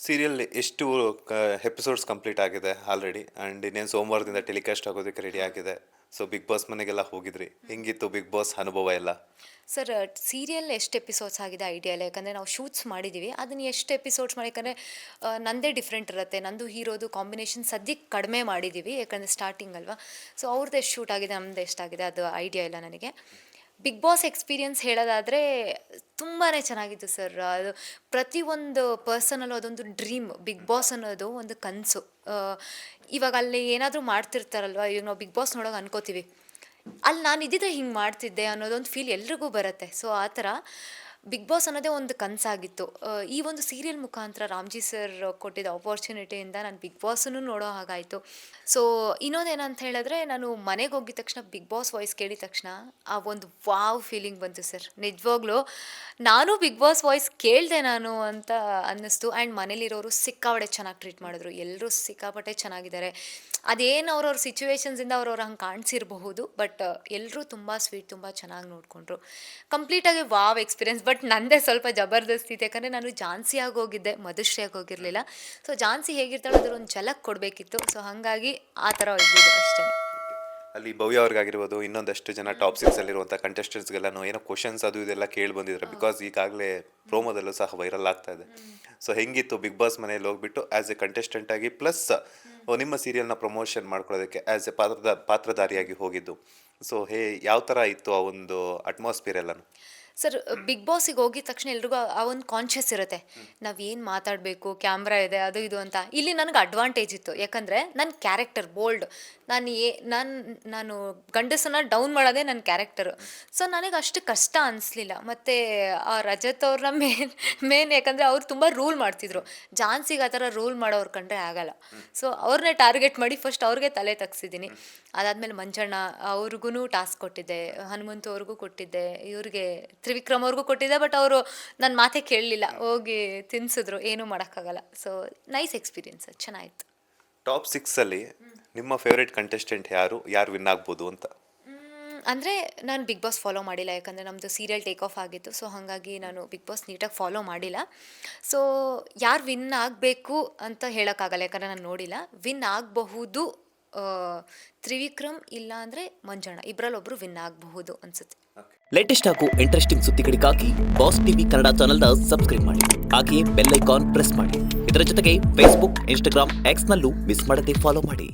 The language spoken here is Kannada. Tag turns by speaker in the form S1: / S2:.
S1: ಸೀರಿಯಲ್ ಎಷ್ಟು ಎಪಿಸೋಡ್ಸ್ ಕಂಪ್ಲೀಟ್ ಆಗಿದೆ ಆಲ್ರೆಡಿ ಆ್ಯಂಡ್ ಇನ್ನೇನು ಸೋಮವಾರದಿಂದ ಟೆಲಿಕಾಸ್ಟ್ ಆಗೋದಕ್ಕೆ ರೆಡಿ ಆಗಿದೆ. ಸೊ ಬಿಗ್ ಬಾಸ್ ಮನೆಗೆಲ್ಲ ಹೋಗಿದ್ರಿ, ಹೆಂಗಿತ್ತು ಬಿಗ್ ಬಾಸ್ ಅನುಭವ ಎಲ್ಲ?
S2: ಸರ್ ಸೀರಿಯಲ್ ಎಷ್ಟು ಎಪಿಸೋಡ್ಸ್ ಆಗಿದೆ ಐಡಿಯಾ ಇಲ್ಲ, ಯಾಕಂದರೆ ನಾವು ಶೂಟ್ಸ್ ಮಾಡಿದ್ದೀವಿ. ಅದನ್ನು ಎಷ್ಟು ಎಪಿಸೋಡ್ಸ್ ಮಾಡಿ, ಯಾಕಂದರೆ ನನ್ನದೇ ಡಿಫ್ರೆಂಟ್ ಇರುತ್ತೆ. ನಂದು ಹೀರೋದು ಕಾಂಬಿನೇಷನ್ ಸದ್ಯಕ್ಕೆ ಕಡಿಮೆ ಮಾಡಿದ್ದೀವಿ, ಯಾಕಂದರೆ ಸ್ಟಾರ್ಟಿಂಗ್ ಅಲ್ವಾ. ಸೊ ಅವ್ರದ್ದು ಎಷ್ಟು ಶೂಟ್ ಆಗಿದೆ, ನಮ್ಮದು ಎಷ್ಟಾಗಿದೆ ಅದು ಐಡಿಯಾ ಇಲ್ಲ ನನಗೆ. ಬಿಗ್ ಬಾಸ್ ಎಕ್ಸ್ಪೀರಿಯನ್ಸ್ ಹೇಳೋದಾದರೆ ತುಂಬಾ ಚೆನ್ನಾಗಿತ್ತು ಸರ್. ಅದು ಪ್ರತಿಯೊಂದು ಪರ್ಸನಲ್ಲೂ ಅದೊಂದು ಡ್ರೀಮ್. ಬಿಗ್ ಬಾಸ್ ಅನ್ನೋದು ಒಂದು ಕನಸು. ಇವಾಗ ಅಲ್ಲಿ ಏನಾದರೂ ಮಾಡ್ತಿರ್ತಾರಲ್ವ, ಈಗ ನಾವು ಬಿಗ್ ಬಾಸ್ ನೋಡೋಕೆ ಅನ್ಕೋತೀವಿ, ಅಲ್ಲಿ ನಾನು ಇದ್ದಿದ್ದರೆ ಹಿಂಗೆ ಮಾಡ್ತಿದ್ದೆ ಅನ್ನೋದೊಂದು ಫೀಲ್ ಎಲ್ರಿಗೂ ಬರುತ್ತೆ. ಸೊ ಆ ಥರ ಬಿಗ್ ಬಾಸ್ ಅನ್ನೋದೇ ಒಂದು ಕನಸಾಗಿತ್ತು. ಈ ಒಂದು ಸೀರಿಯಲ್ ಮುಖಾಂತರ ರಾಮ್ಜಿ ಸರ್ ಕೊಟ್ಟಿದ್ದ ಆಪರ್ಚುನಿಟಿಯಿಂದ ನಾನು ಬಿಗ್ ಬಾಸನ್ನು ನೋಡೋ ಹಾಗಾಯಿತು. ಸೊ ಇನ್ನೊಂದೇನಂತ ಹೇಳಿದ್ರೆ, ನಾನು ಮನೆಗೆ ಹೋಗಿದ ತಕ್ಷಣ ಬಿಗ್ ಬಾಸ್ ವಾಯ್ಸ್ ಕೇಳಿದ ತಕ್ಷಣ ಆ ಒಂದು ವಾವ್ ಫೀಲಿಂಗ್ ಬಂತು ಸರ್. ನಿಜವಾಗ್ಲೂ ನಾನು ಬಿಗ್ ಬಾಸ್ ವಾಯ್ಸ್ ಕೇಳಿದೆ ನಾನು ಅಂತ ಅನ್ನಿಸ್ತು. ಆ್ಯಂಡ್ ಮನೇಲಿರೋರು ಸಿಕ್ಕಾಪಟ್ಟೆ ಚೆನ್ನಾಗಿ ಟ್ರೀಟ್ ಮಾಡಿದ್ರು. ಎಲ್ಲರೂ ಸಿಕ್ಕಾಪಟ್ಟೆ ಚೆನ್ನಾಗಿದ್ದಾರೆ. ಅದೇನು ಅವ್ರವ್ರ ಸಿಚುವೇಶನ್ಸಿಂದ ಅವ್ರವ್ರು ಹಂಗೆ ಕಾಣಿಸಿರಬಹುದು, ಬಟ್ ಎಲ್ಲರೂ ತುಂಬ ಸ್ವೀಟ್, ತುಂಬ ಚೆನ್ನಾಗಿ ನೋಡಿಕೊಂಡ್ರು. ಕಂಪ್ಲೀಟಾಗಿ ವಾವ್ ಎಕ್ಸ್ಪೀರಿಯನ್ಸ್. ಬಟ್ ನನ್ನದೇ ಸ್ವಲ್ಪ ಜಬರ್ದಸ್ತಿ ಇದೆ, ಯಾಕಂದರೆ ನಾನು ಝಾನ್ಸಿ ಆಗಿ ಹೋಗಿದ್ದೆ, ಮಧುಶ್ರೀಯಾಗಿ ಹೋಗಿರಲಿಲ್ಲ. ಸೊ ಝಾನ್ಸಿ ಹೇಗಿರ್ತಾಳೋ ಅದರ ಒಂದು ಝಲಕ್ ಕೊಡಬೇಕಿತ್ತು. ಸೊ ಹಾಗಾಗಿ ಆ ಥರ ಇದ್ದಿದ್ದು ಅಷ್ಟೇ.
S1: ಅಲ್ಲಿ ಭವ್ಯ ಅವ್ರಿಗಾಗಿರ್ಬೋದು, ಇನ್ನೊಂದಷ್ಟು ಜನ ಟಾಪ್ 6 ಅಲ್ಲಿರುವಂಥ ಕಂಟೆಸ್ಟೆಂಟ್ಸ್ಗೆಲ್ಲ ಏನೋ ಕ್ವಶನ್ಸ್ ಅದು ಇದೆಲ್ಲ ಕೇಳಿ ಬಂದಿದ್ದಾರೆ. ಬಿಕಾಸ್ ಈಗಾಗಲೇ ಪ್ರೋಮೋದಲ್ಲೂ ಸಹ ವೈರಲ್ ಆಗ್ತಾ ಇದೆ. ಸೊ ಹೆಂಗಿತ್ತು ಬಿಗ್ ಬಾಸ್ ಮನೆಯಲ್ಲಿ ಹೋಗ್ಬಿಟ್ಟು ಆ್ಯಸ್ ಎ ಕಂಟೆಸ್ಟೆಂಟ್ ಆಗಿ, ಪ್ಲಸ್ ನಿಮ್ಮ ಸೀರಿಯಲ್ನ ಪ್ರಮೋಷನ್ ಮಾಡ್ಕೊಳ್ಳೋದಕ್ಕೆ ಆ್ಯಸ್ ಎ ಪಾತ್ರಧಾರಿಯಾಗಿ ಹೋಗಿದ್ದು? ಸೊ ಯಾವ ಥರ ಇತ್ತು ಆ ಒಂದು ಅಟ್ಮಾಸ್ಫಿಯರ್ ಎಲ್ಲನೂ?
S2: ಸರ್, ಬಿಗ್ ಬಾಸಿಗೆ ಹೋಗಿದ ತಕ್ಷಣ ಎಲ್ರಿಗೂ ಆ ಒಂದು ಕಾನ್ಷಿಯಸ್ ಇರುತ್ತೆ, ನಾವು ಏನು ಮಾತಾಡಬೇಕು, ಕ್ಯಾಮ್ರಾ ಇದೆ, ಅದು ಇದು ಅಂತ. ಇಲ್ಲಿ ನನಗೆ ಅಡ್ವಾಂಟೇಜ್ ಇತ್ತು, ಯಾಕಂದರೆ ನನ್ನ ಕ್ಯಾರೆಕ್ಟರ್ ಬೋಲ್ಡ್. ನಾನು ಗಂಡಸನ್ನ ಡೌನ್ ಮಾಡೋದೇ ನನ್ನ ಕ್ಯಾರೆಕ್ಟರು. ಸೊ ನನಗೆ ಅಷ್ಟು ಕಷ್ಟ ಅನಿಸ್ಲಿಲ್ಲ. ಮತ್ತು ಆ ರಜತ್ ಅವ್ರನ್ನ ಮೇನ್ ಯಾಕಂದರೆ ಅವ್ರು ತುಂಬ ರೂಲ್ ಮಾಡ್ತಿದ್ರು. ಝಾನ್ಸಿಗೆ ಆ ಥರ ರೂಲ್ ಮಾಡೋರು ಕಂಡ್ರೆ ಆಗಲ್ಲ. ಸೊ ಅವ್ರನ್ನೇ ಟಾರ್ಗೆಟ್ ಮಾಡಿ ಫಸ್ಟ್ ಅವ್ರಿಗೆ ತಲೆ ತಗ್ಸಿದ್ದೀನಿ. ಅದಾದಮೇಲೆ ಮಂಜಣ್ಣ ಅವ್ರಿಗೂ ಟಾಸ್ಕ್ ಕೊಟ್ಟಿದ್ದೆ, ಹನುಮಂತು ಅವ್ರಿಗೂ ಕೊಟ್ಟಿದ್ದೆ, ಇವ್ರಿಗೆ ತ್ರಿವಿಕ್ರಮ್ ಅವ್ರಿಗೂ ಕೊಟ್ಟಿದ್ದೆ. ಬಟ್ ಅವರು ನನ್ನ ಮಾತೇ ಕೇಳಲಿಲ್ಲ, ಹೋಗಿ ತಿನ್ಸಿದ್ರು, ಏನೂ ಮಾಡೋಕ್ಕಾಗಲ್ಲ. ಸೊ ನೈಸ್ ಎಕ್ಸ್ಪೀರಿಯನ್ಸ್, ಚೆನ್ನಾಗಿತ್ತು.
S1: ಟಾಪ್ 6ಅಲ್ಲಿ ನಿಮ್ಮ ಫೇವ್ರೇಟ್ ಕಂಟೆಸ್ಟೆಂಟ್ ಯಾರು ವಿನ್ ಆಗ್ಬೋದು ಅಂತ?
S2: ಅಂದರೆ ನಾನು ಬಿಗ್ ಬಾಸ್ ಫಾಲೋ ಮಾಡಿಲ್ಲ, ಯಾಕಂದರೆ ನಮ್ಮದು ಸೀರಿಯಲ್ ಟೇಕ್ ಆಫ್ ಆಗಿತ್ತು. ಸೊ ಹಾಗಾಗಿ ನಾನು ಬಿಗ್ ಬಾಸ್ ನೀಟಾಗಿ ಫಾಲೋ ಮಾಡಿಲ್ಲ. ಸೊ ಯಾರು ವಿನ್ ಆಗಬೇಕು ಅಂತ ಹೇಳೋಕ್ಕಾಗಲ್ಲ, ಯಾಕಂದರೆ ನಾನು ನೋಡಿಲ್ಲ. ವಿನ್ ಆಗಬಹುದು ತ್ರಿವಿಕ್ರಮ್, ಇಲ್ಲ ಅಂದರೆ ಮಂಜಣ್ಣ, ಇಬ್ಬರಲ್ಲೊಬ್ಬರು ವಿನ್ ಆಗಬಹುದು ಅನಿಸುತ್ತೆ.
S3: ಲೇಟೆಸ್ಟ್ ಹಾಗೂ ಇಂಟ್ರೆಸ್ಟಿಂಗ್ ಸುದ್ದಿಗಳಿಗಾಗಿ ಬಾಸ್ ಟಿವಿ ಕನ್ನಡ ಚಾನೆಲ್ನ ಸಬ್ಸ್ಕ್ರೈಬ್ ಮಾಡಿ. ಹಾಗೆಯೇ ಬೆಲ್ ಐಕಾನ್ ಪ್ರೆಸ್ ಮಾಡಿ. ಇದರ ಜೊತೆಗೆ ಫೇಸ್ಬುಕ್, ಇನ್ಸ್ಟಾಗ್ರಾಮ್, ಎಕ್ಸ್ನಲ್ಲೂ ಮಿಸ್ ಮಾಡದೆ ಫಾಲೋ ಮಾಡಿ.